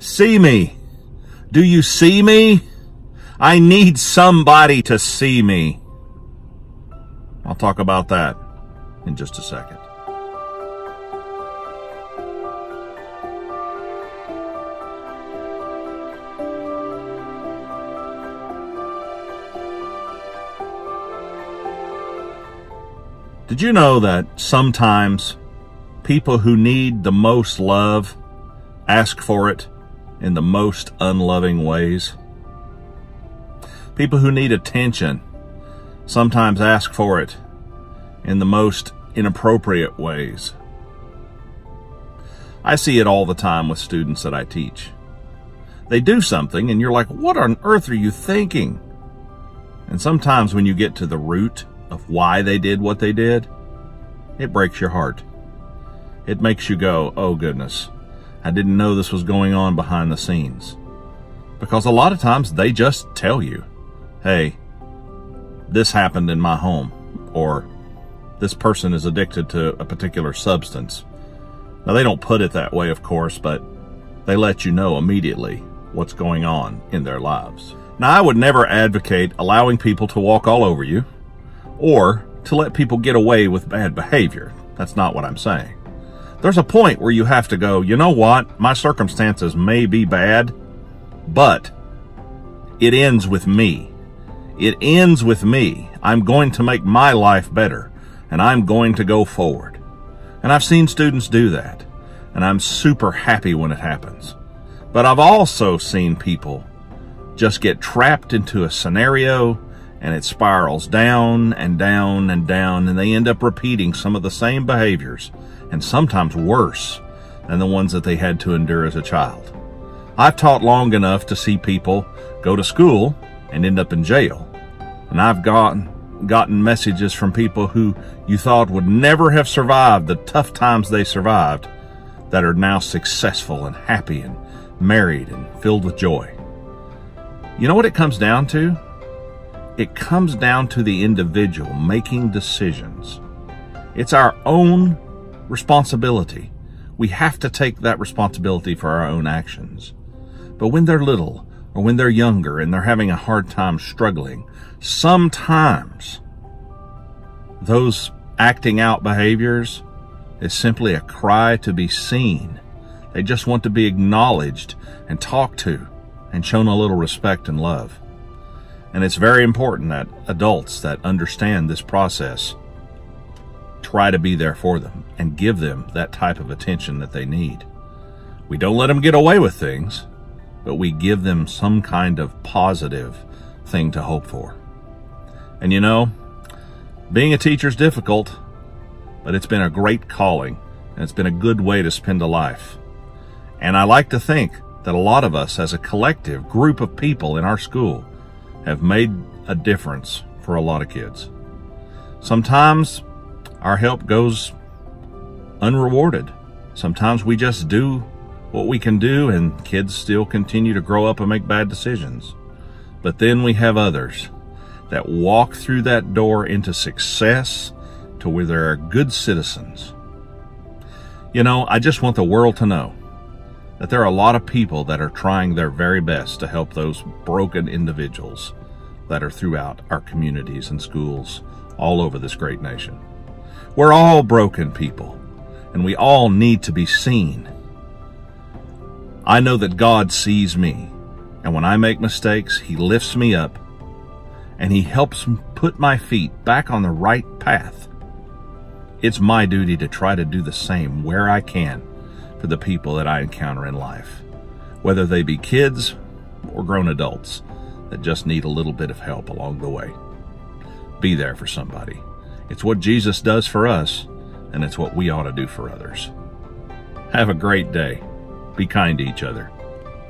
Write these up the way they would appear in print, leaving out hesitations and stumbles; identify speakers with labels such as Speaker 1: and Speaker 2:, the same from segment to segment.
Speaker 1: See me. Do you see me? I need somebody to see me. I'll talk about that in just a second. Did you know that sometimes people who need the most love ask for it in the most unloving ways? People who need attention sometimes ask for it in the most inappropriate ways. I see it all the time with students that I teach. They do something and you're like, what on earth are you thinking? And sometimes when you get to the root of why they did what they did, it breaks your heart. It makes you go, oh goodness, I didn't know this was going on behind the scenes. Because a lot of times they just tell you, hey, this happened in my home, or this person is addicted to a particular substance. Now they don't put it that way, of course, but they let you know immediately what's going on in their lives. Now I would never advocate allowing people to walk all over you, or to let people get away with bad behavior. That's not what I'm saying. There's a point where you have to go, you know what, my circumstances may be bad, but it ends with me. It ends with me. I'm going to make my life better, and I'm going to go forward. And I've seen students do that, and I'm super happy when it happens. But I've also seen people just get trapped into a scenario, and it spirals down and down and down, and they end up repeating some of the same behaviors, and sometimes worse than the ones that they had to endure as a child. I've taught long enough to see people go to school and end up in jail. And I've gotten messages from people who you thought would never have survived the tough times they survived, that are now successful and happy and married and filled with joy. You know what it comes down to? It comes down to the individual making decisions. It's our own responsibility. We have to take that responsibility for our own actions. But when they're little, or when they're younger and they're having a hard time struggling, sometimes those acting out behaviors is simply a cry to be seen. They just want to be acknowledged and talked to and shown a little respect and love. And it's very important that adults that understand this process try to be there for them and give them that type of attention that they need. We don't let them get away with things, but we give them some kind of positive thing to hope for. And you know, being a teacher is difficult, but it's been a great calling, and it's been a good way to spend a life. And I like to think that a lot of us as a collective group of people in our school have made a difference for a lot of kids. Sometimes our help goes unrewarded. Sometimes we just do what we can do and kids still continue to grow up and make bad decisions. But then we have others that walk through that door into success to where they are good citizens. You know, I just want the world to know that there are a lot of people that are trying their very best to help those broken individuals that are throughout our communities and schools all over this great nation. We're all broken people, and we all need to be seen. I know that God sees me, and when I make mistakes, He lifts me up, and He helps put my feet back on the right path. It's my duty to try to do the same where I can for the people that I encounter in life, whether they be kids or grown adults that just need a little bit of help along the way. Be there for somebody. It's what Jesus does for us, and it's what we ought to do for others. Have a great day. Be kind to each other.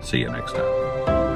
Speaker 1: See you next time.